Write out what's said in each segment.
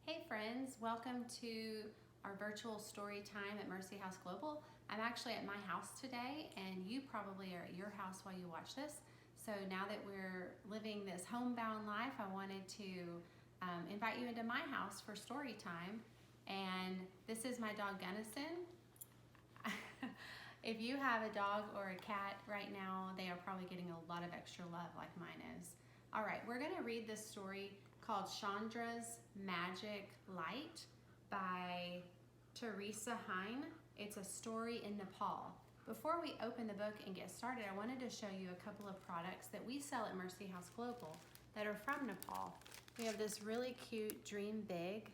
Hey friends, welcome to our virtual story time at Mercy House Global. I'm actually at my house today and you probably are at your house while you watch this. So now that we're living this homebound life, I wanted to invite you into my house for story time. And this is my dog Gunnison. If you have a dog or a cat right now, they are probably getting a lot of extra love like mine is. All right, we're gonna read this story called Chandra's Magic Light by Teresa Hine. It's a story in Nepal. Before we open the book and get started, I wanted to show you a couple of products that we sell at Mercy House Global that are from Nepal. We have this really cute Dream Big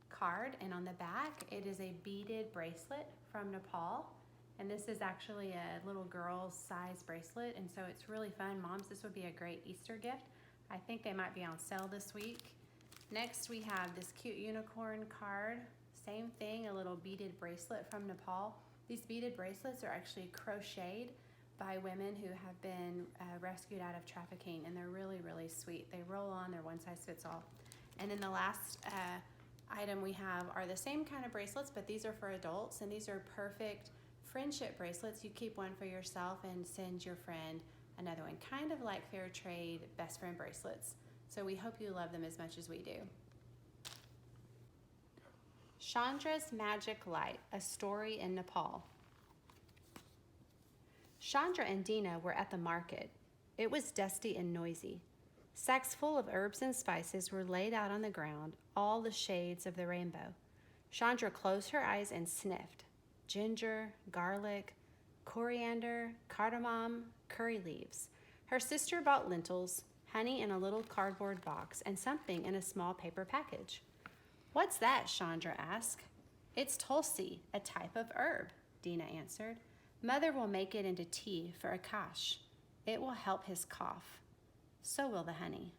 card, and on the back it is a beaded bracelet from Nepal. And this is actually a little girl's size bracelet, and so it's really fun. Moms, this would be a great Easter gift. I think they might be on sale this week. Next, we have this cute unicorn card. Same thing, a little beaded bracelet from Nepal. These beaded bracelets are actually crocheted by women who have been rescued out of trafficking, and they're really, really sweet. They roll on, they're one size fits all. And then the last item we have are the same kind of bracelets, but these are for adults, and these are perfect friendship bracelets. You keep one for yourself and send your friend another one, kind of like fair trade best friend bracelets. So we hope you love them as much as we do. Chandra's Magic Light, a story in Nepal. Chandra and Deena were at the market. It was dusty and noisy. Sacks full of herbs and spices were laid out on the ground, all the shades of the rainbow. Chandra closed her eyes and sniffed. Ginger, garlic, coriander, cardamom, curry leaves. Her sister bought lentils, honey in a little cardboard box, and something in a small paper package. "What's that?" Chandra asked. "It's tulsi, a type of herb," Deena answered. "Mother will make it into tea for Akash. It will help his cough. So will the honey."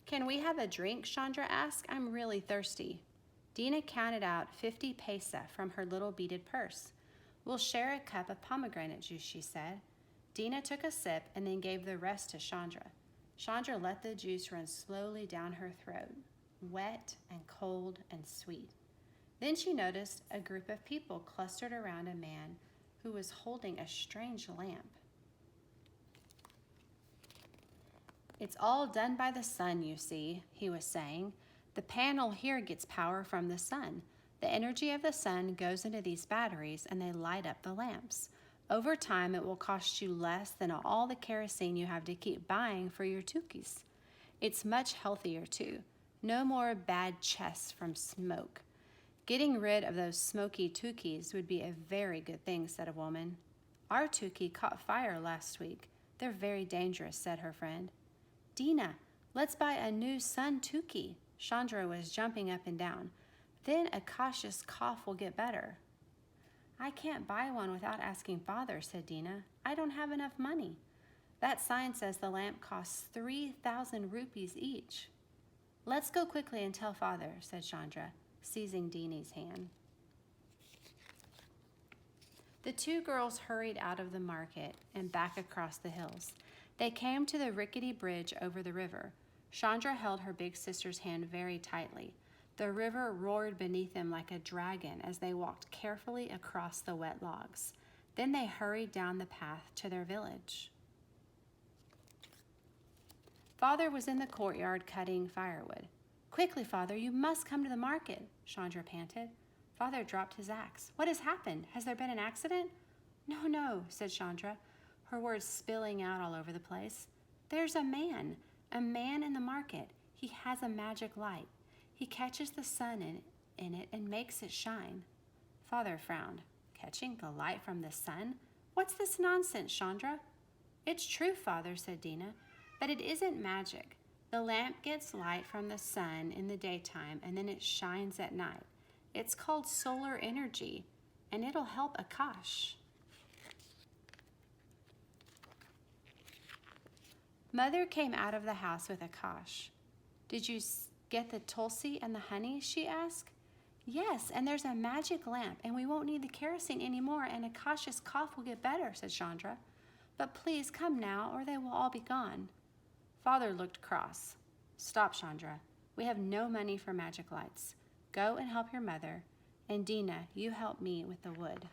"Can we have a drink?" Chandra asked. "I'm really thirsty." Deena counted out 50 paisa from her little beaded purse. "We'll share a cup of pomegranate juice," she said. Deena took a sip and then gave the rest to Chandra. Chandra let the juice run slowly down her throat, wet and cold and sweet. Then she noticed a group of people clustered around a man who was holding a strange lamp. "It's all done by the sun, you see," he was saying. "The panel here gets power from the sun. The energy of the sun goes into these batteries and they light up the lamps. Over time, it will cost you less than all the kerosene you have to keep buying for your tukis. It's much healthier too. No more bad chests from smoke. Getting rid of those smoky tukis would be a very good thing," said a woman. "Our tuki caught fire last week. They're very dangerous," said her friend. "Deena, let's buy a new sun tuki." Chandra was jumping up and down. "Then Akash's cough will get better." "I can't buy one without asking Father," said Deena. "I don't have enough money. That sign says the lamp costs 3,000 rupees each." "Let's go quickly and tell Father," said Chandra, seizing Deena's hand. The two girls hurried out of the market and back across the hills. They came to the rickety bridge over the river. Chandra held her big sister's hand very tightly. The river roared beneath them like a dragon as they walked carefully across the wet logs. Then they hurried down the path to their village. Father was in the courtyard cutting firewood. "Quickly, Father, you must come to the market," Chandra panted. Father dropped his axe. "What has happened? Has there been an accident?" "No, no," said Chandra, her words spilling out all over the place. "There's a man in the market. He has a magic light. He catches the sun in it and makes it shine." Father frowned. "Catching the light from the sun? What's this nonsense, Chandra?" "It's true, Father," said Deena, "but it isn't magic. The lamp gets light from the sun in the daytime and then it shines at night. It's called solar energy, and it'll help Akash." Mother came out of the house with Akash. "Did you get the tulsi and the honey?" she asked. "Yes, and there's a magic lamp, and we won't need the kerosene anymore, and Akash's cough will get better," said Chandra. "But please come now, or they will all be gone." Father looked cross. Stop, Chandra. We have no money for magic lights. Go and help your mother, and Deena, you help me with the wood.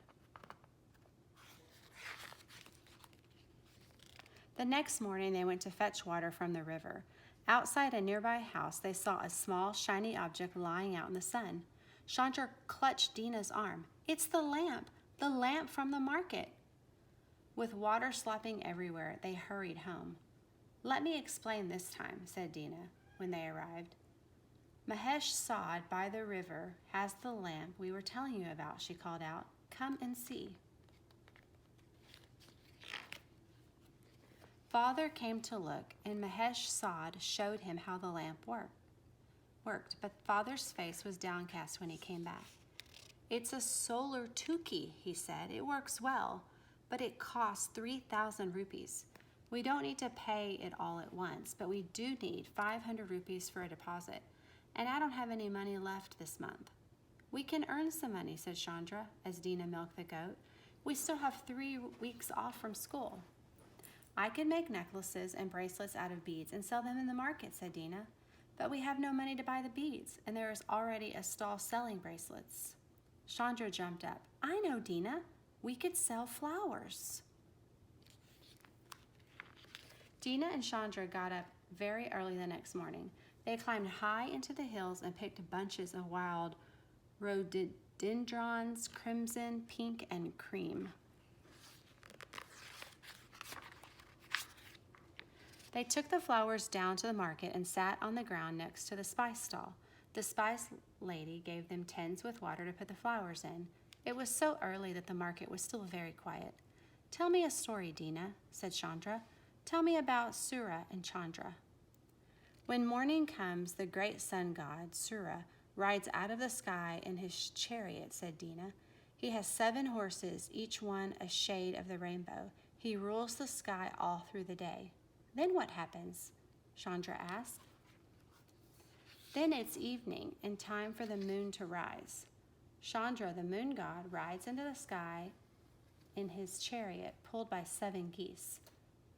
The next morning, they went to fetch water from the river. Outside a nearby house, they saw a small, shiny object lying out in the sun. Chandra clutched Deena's arm. It's the lamp from the market. With water slopping everywhere, they hurried home. Let me explain this time, said Deena when they arrived. Mahesh Sod by the river has the lamp we were telling you about, she called out. Come and see. Father came to look, and Mahesh Sod showed him how the lamp worked, but Father's face was downcast when he came back. It's a solar tuki, he said. It works well, but it costs 3,000 rupees. We don't need to pay it all at once, but we do need 500 rupees for a deposit, and I don't have any money left this month. We can earn some money, said Chandra, as Deena milked the goat. We still have 3 weeks off from school. I can make necklaces and bracelets out of beads and sell them in the market, said Deena. But we have no money to buy the beads, and there is already a stall selling bracelets. Chandra jumped up. I know, Deena. We could sell flowers. Deena and Chandra got up very early the next morning. They climbed high into the hills and picked bunches of wild rhododendrons, crimson, pink, and cream. They took the flowers down to the market and sat on the ground next to the spice stall. The spice lady gave them tins with water to put the flowers in. It was so early that the market was still very quiet. Tell me a story, Deena, said Chandra. Tell me about Surya and Chandra. When morning comes, the great sun god, Surya, rides out of the sky in his chariot, said Deena. He has 7 horses, each one a shade of the rainbow. He rules the sky all through the day. Then what happens? Chandra asked. Then it's evening and time for the moon to rise. Chandra, the moon god, rides into the sky in his chariot, pulled by 7 geese.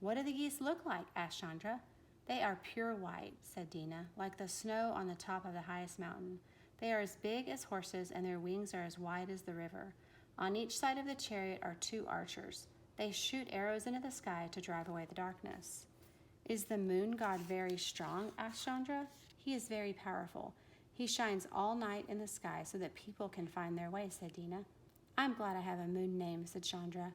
What do the geese look like? Asked Chandra. They are pure white, said Deena, like the snow on the top of the highest mountain. They are as big as horses, and their wings are as wide as the river. On each side of the chariot are 2 archers. They shoot arrows into the sky to drive away the darkness. Is the moon god very strong? Asked Chandra. He is very powerful. He shines all night in the sky so that people can find their way, said Deena. I'm glad I have a moon name, said Chandra.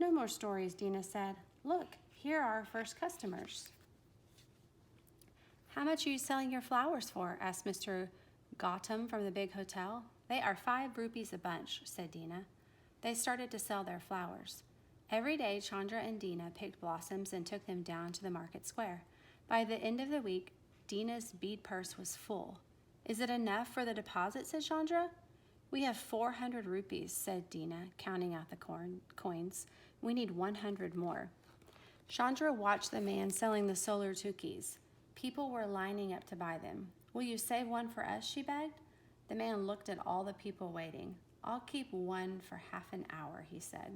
No more stories, Deena said. Look, here are our first customers. How much are you selling your flowers for? Asked Mr. Gautam from the big hotel. They are 5 rupees a bunch, said Deena. They started to sell their flowers. Every day, Chandra and Deena picked blossoms and took them down to the market square. By the end of the week, Deena's bead purse was full. Is it enough for the deposit, said Chandra. We have 400 rupees, said Deena, counting out the coins. We need 100 more. Chandra watched the man selling the solar tukis. People were lining up to buy them. Will you save one for us, she begged. The man looked at all the people waiting. I'll keep one for half an hour, he said.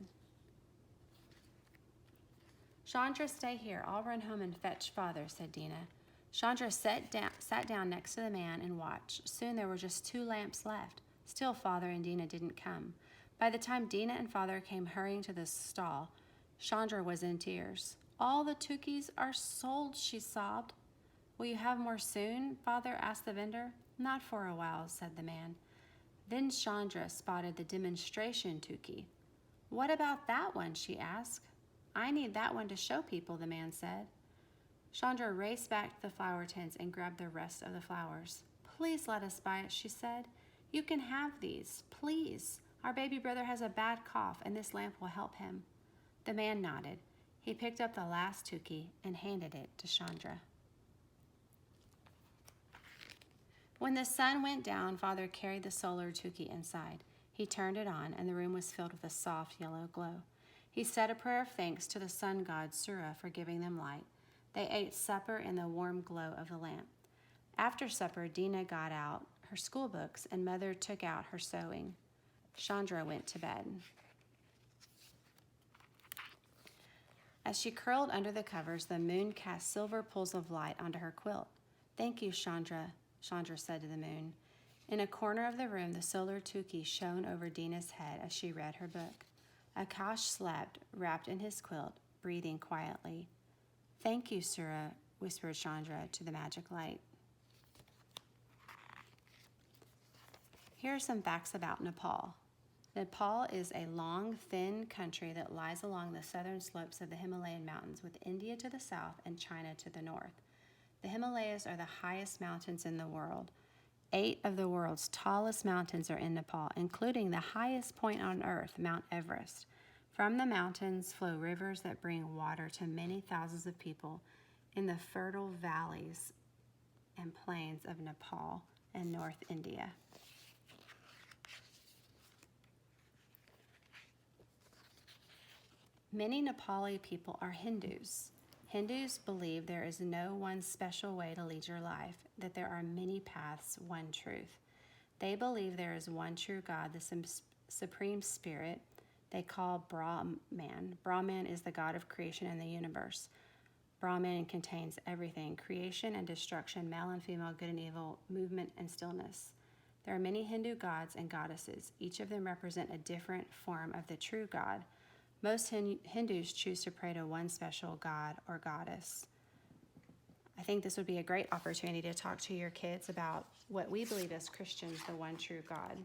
Chandra, stay here. I'll run home and fetch Father, said Deena. Chandra sat down next to the man and watched. Soon there were just 2 lamps left. Still Father and Deena didn't come. By the time Deena and Father came hurrying to the stall, Chandra was in tears. All the tukis are sold, she sobbed. Will you have more soon? Father asked the vendor. Not for a while, said the man. Then Chandra spotted the demonstration tuki. What about that one? She asked. I need that one to show people, the man said. Chandra raced back to the flower tents and grabbed the rest of the flowers. Please let us buy it, she said. You can have these, please. Our baby brother has a bad cough, and this lamp will help him. The man nodded. He picked up the last tuki and handed it to Chandra. When the sun went down, Father carried the solar tuki inside. He turned it on, and the room was filled with a soft yellow glow. He said a prayer of thanks to the sun god Surya for giving them light. They ate supper in the warm glow of the lamp. After supper, Deena got out her school books, and Mother took out her sewing. Chandra went to bed. As she curled under the covers, the moon cast silver pools of light onto her quilt. "Thank you, Chandra," Chandra said to the moon. In a corner of the room, the solar Tukey shone over Deena's head as she read her book. Akash slept, wrapped in his quilt, breathing quietly. "Thank you, Surya," whispered Chandra to the magic light. Here are some facts about Nepal. Nepal is a long, thin country that lies along the southern slopes of the Himalayan mountains, with India to the south and China to the north. The Himalayas are the highest mountains in the world. 8 of the world's tallest mountains are in Nepal, including the highest point on Earth, Mount Everest. From the mountains flow rivers that bring water to many thousands of people in the fertile valleys and plains of Nepal and North India. Many Nepali people are Hindus. Hindus believe there is no one special way to lead your life, that there are many paths, one truth. They believe there is one true God, the Supreme Spirit they call Brahman. Brahman is the God of creation and the universe. Brahman contains everything: creation and destruction, male and female, good and evil, movement and stillness. There are many Hindu gods and goddesses. Each of them represent a different form of the true God. Most Hindus choose to pray to one special god or goddess. I think this would be a great opportunity to talk to your kids about what we believe as Christians, the one true God.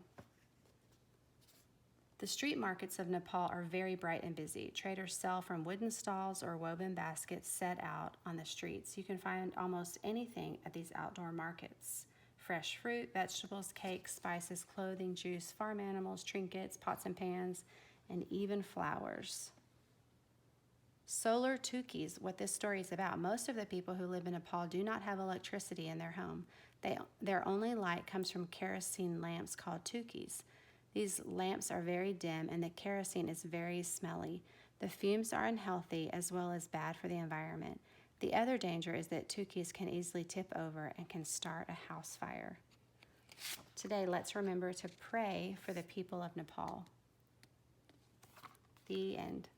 The street markets of Nepal are very bright and busy. Traders sell from wooden stalls or woven baskets set out on the streets. You can find almost anything at these outdoor markets: fresh fruit, vegetables, cakes, spices, clothing, juice, farm animals, trinkets, pots and pans, and even flowers. Solar Tukeys, what this story is about. Most of the people who live in Nepal do not have electricity in their home. Their only light comes from kerosene lamps called Tukeys. These lamps are very dim and the kerosene is very smelly. The fumes are unhealthy as well as bad for the environment. The other danger is that Tukeys can easily tip over and can start a house fire. Today, let's remember to pray for the people of Nepal. The end.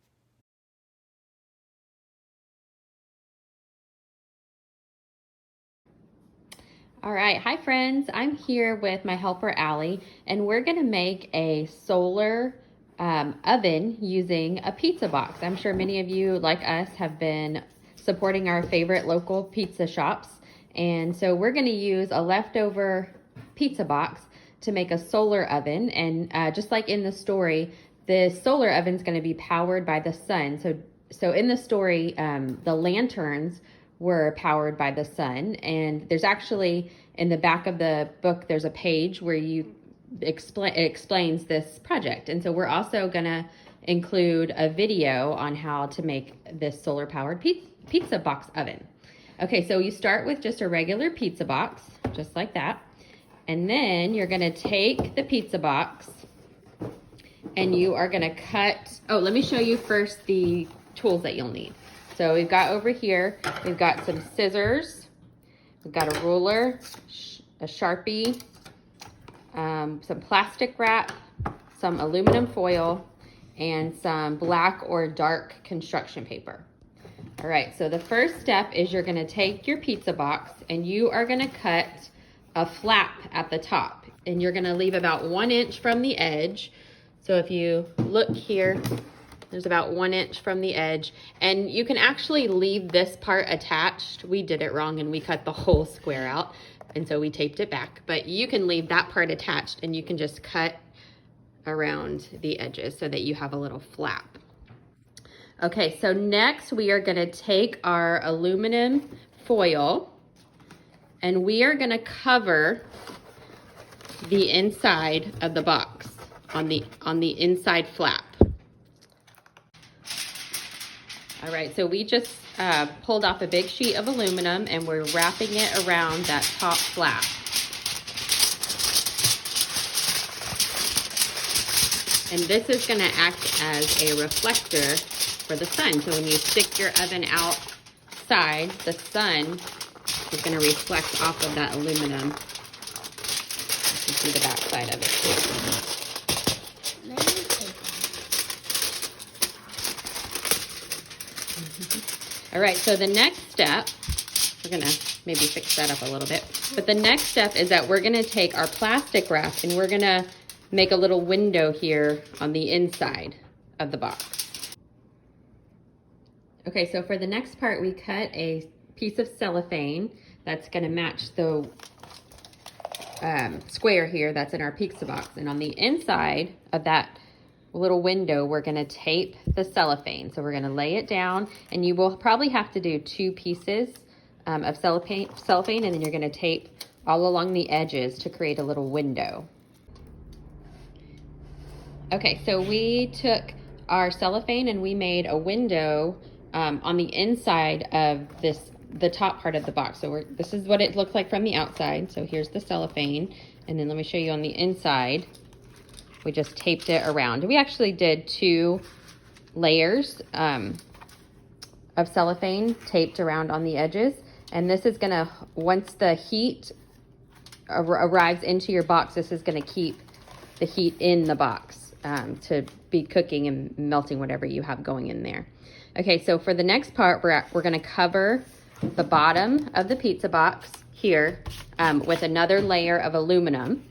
All right, hi friends. I'm here with my helper Allie, and we're gonna make a solar oven using a pizza box. I'm sure many of you, like us, have been supporting our favorite local pizza shops, and so we're gonna use a leftover pizza box to make a solar oven. And just like in the story, the solar oven is going to be powered by the sun. So in the story, the lanterns were powered by the sun. And there's actually, in the back of the book, there's a page where it explains this project. And so we're also going to include a video on how to make this solar powered pizza box oven. Okay, so you start with just a regular pizza box, just like that. And then you're going to take the pizza box and you are going to cut. Oh, let me show you first the tools that you'll need. So we've got over here, we've got some scissors, we've got a ruler, a Sharpie, some plastic wrap, some aluminum foil, and some black or dark construction paper. All right, so the first step is you're going to take your pizza box and you are going to cut a flap at the top, and you're going to leave about 1 inch from the edge. So if you look here, there's about 1 inch from the edge, and you can actually leave this part attached. We did it wrong and we cut the whole square out, and so we taped it back, but you can leave that part attached and you can just cut around the edges so that you have a little flap. Okay, so next we are going to take our aluminum foil and we are going to cover the inside of the box on the inside flap. All right, so we just pulled off a big sheet of aluminum and we're wrapping it around that top flap. And this is going to act as a reflector for the sun. So when you stick your oven outside, the sun is going to reflect off of that aluminum. You can see the back side of it too. All right, so the next step, we're gonna maybe fix that up a little bit. But the next step is that we're gonna take our plastic wrap and we're gonna make a little window here on the inside of the box. Okay, so for the next part, we cut a piece of cellophane that's gonna match the square here that's in our pizza box. And on the inside of that little window, we're gonna tape the cellophane. So we're gonna lay it down, and you will probably have to do 2 pieces of cellophane, and then you're gonna tape all along the edges to create a little window. Okay, so we took our cellophane and we made a window on the inside of the top part of the box. So this is what it looked like from the outside. So here's the cellophane, and then let me show you on the inside. We just taped it around. We actually did 2 layers of cellophane taped around on the edges. And this is gonna, once the heat arrives into your box, this is gonna keep the heat in the box to be cooking and melting whatever you have going in there. Okay, so for the next part, we're gonna cover the bottom of the pizza box here with another layer of aluminum.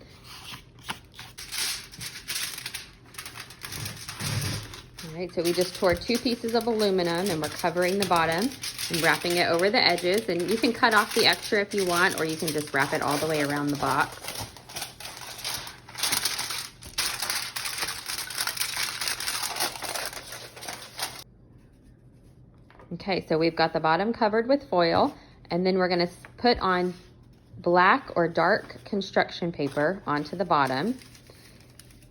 All right, so we just tore 2 pieces of aluminum and we're covering the bottom and wrapping it over the edges. And you can cut off the extra if you want, or you can just wrap it all the way around the box. Okay, so we've got the bottom covered with foil, and then we're gonna put on black or dark construction paper onto the bottom.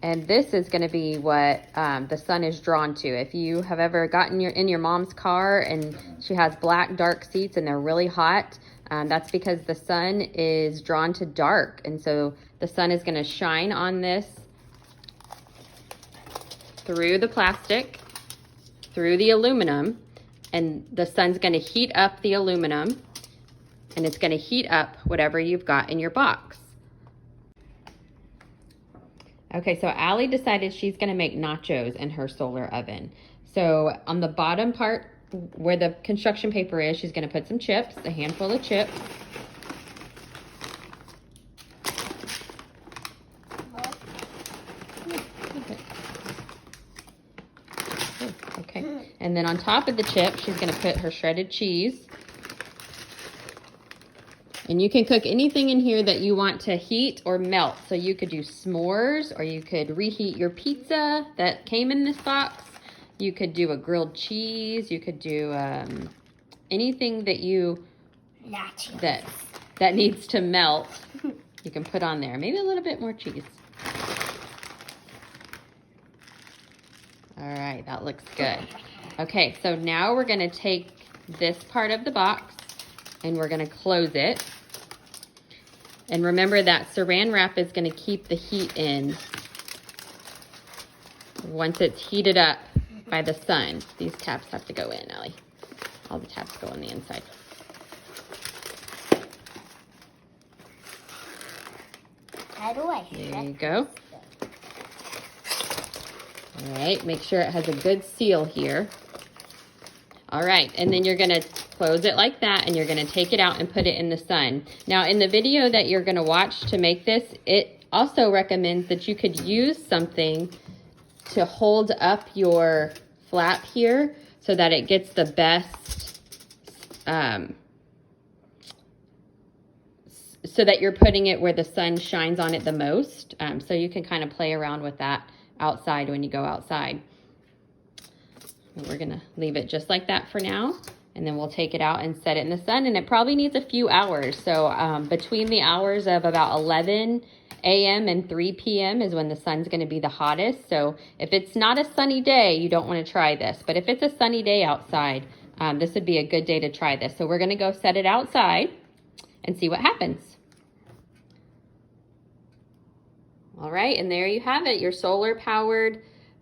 And this is gonna be what the sun is drawn to. If you have ever gotten in your mom's car and she has black, dark seats and they're really hot, that's because the sun is drawn to dark. And so the sun is gonna shine on this through the plastic, through the aluminum, and the sun's gonna heat up the aluminum, and it's gonna heat up whatever you've got in your box. Okay, so Allie decided she's gonna make nachos in her solar oven. So on the bottom part where the construction paper is, she's gonna put some chips, a handful of chips. Okay, and then on top of the chip, she's gonna put her shredded cheese. And you can cook anything in here that you want to heat or melt. So you could do s'mores, or you could reheat your pizza that came in this box. You could do a grilled cheese. You could do anything that that needs to melt. You can put on there. Maybe a little bit more cheese. All right, that looks good. Okay, so now we're gonna take this part of the box and we're gonna close it. And remember that saran wrap is gonna keep the heat in once it's heated up by the sun. These tabs have to go in, Ellie. All the tabs go on the inside. How do I There you go. All right, make sure it has a good seal here. All right, and then you're gonna close it like that, and you're gonna take it out and put it in the sun. Now, in the video that you're gonna watch to make this, it also recommends that you could use something to hold up your flap here so that it gets the best, so that you're putting it where the sun shines on it the most. So you can kind of play around with that outside when you go outside. We're gonna leave it just like that for now, and then we'll take it out and set it in the sun, and it probably needs a few hours. So between the hours of about 11 a.m. and 3 p.m. is when the sun's gonna be the hottest. So if it's not a sunny day, you don't wanna try this. But if it's a sunny day outside, this would be a good day to try this. So we're gonna go set it outside and see what happens. All right, and there you have it, your solar-powered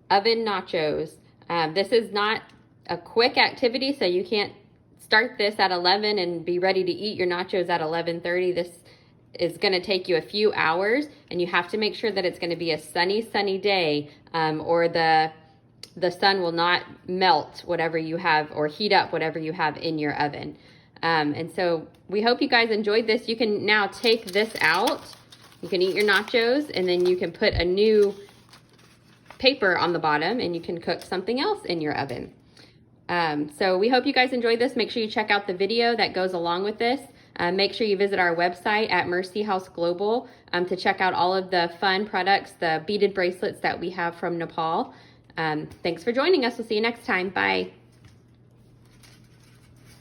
oven nachos. This is not a quick activity, so you can't start this at 11 and be ready to eat your nachos at 11:30. This is gonna take you a few hours, and you have to make sure that it's gonna be a sunny day, or the sun will not melt whatever you have or heat up whatever you have in your oven. And so we hope you guys enjoyed this. You can now take this out. You can eat your nachos, and then you can put a new paper on the bottom, and you can cook something else in your oven. So we hope you guys enjoyed this. Make sure you check out the video that goes along with this. Make sure you visit our website at Mercy House Global to check out all of the fun products, the beaded bracelets that we have from Nepal. Thanks for joining us. We'll see you next time. Bye.